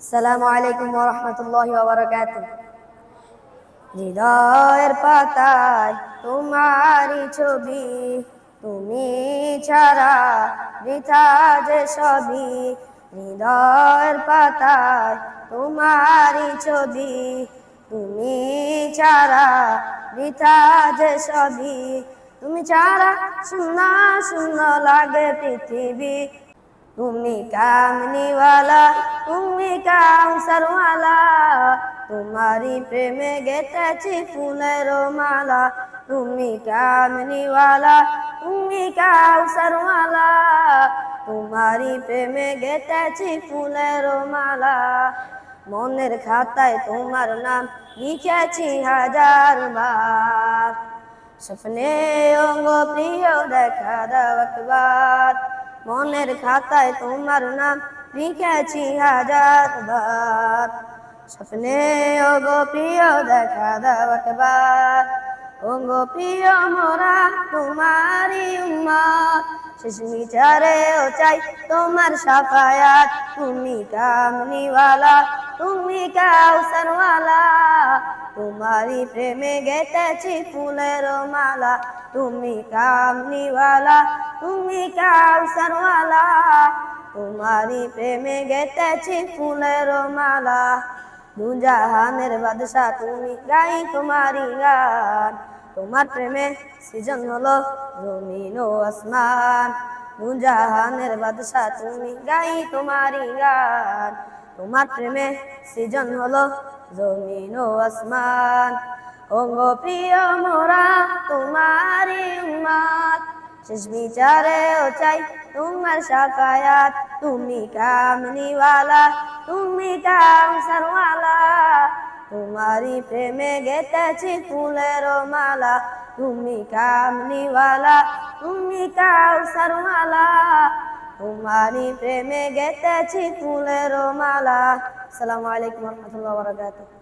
আসসালামু আলাইকুম ওয়া রাহমাতুল্লাহি ওয়া বারাকাতুহু। হৃদয়ের পাতায় তোমারই ছবি, তুমি ছাড়া বৃথা যে সবই। হৃদয়ের পাতায় তোমারই ছবি, তুমি ছাড়া বৃথা যে সবই। তুমি ছাড়া শূন্য শূন্য লাগে পৃথিবী। তুমি কামনিওয়ালা, তুমি কাউসারওয়ালা, তোমারি প্রেমে গেঁথেছি ফুলের মালা। তুমি কামনিওয়ালা, তুমি কাউসারওয়ালা, তোমারি প্রেমে গেঁথেছি ফুলের মালা। মনের খাতায় তোমার নাম লিখেছি হাজার বার, স্বপ্নে অঙ্গ প্রিয় দেখা দাও একবার। মনের খাতায় তোমার নাম লিখেছি হাজার বার, স্বপ্নে অঙ্গ প্রিয় দেখা দাও একবার। অঙ্গ প্রিয় মোরা তোমারই উম্মত, শেষ বিচারেও চাই তোমার শাফায়াত। তুমি কামনিওয়ালা, তুমি কাউসারওয়ালা, তোমারি প্রেমে গেঁথেছি ফুলের মালা। তুমি কামনিওয়ালা, তুমি কাউসারওয়ালা, তোমারি প্রেমে গেঁথেছি ফুলের মালা। দুজাহানের বাদশা তুমি, গাই তোমারি গান। তোমার প্রেমে সৃজন হলো জমিন ও আসমান। দুজাহানের বাদশা তুমি, গাই তোমারি গান। তোমার প্রেমে সৃজন হলো জমিন ও আসমান। ওগো প্রিয় মোরা তোমারি উম্মত, শেষ বিচারেও চাই তোমার শাফায়াত। তুমি কামনিওয়ালা, তুমি কাউসারওয়ালা, তোমারি প্রেমে গেঁথেছি ফুলের মালা। তুমি কামনিওয়ালা, তুমি কাউসারওয়ালা, তোমারি প্রেমে গেঁথেছি ফুলের মালা। আসসালামু আলাইকুম ওয়া রাহমাতুল্লাহি ওয়া বারাকাতুহু।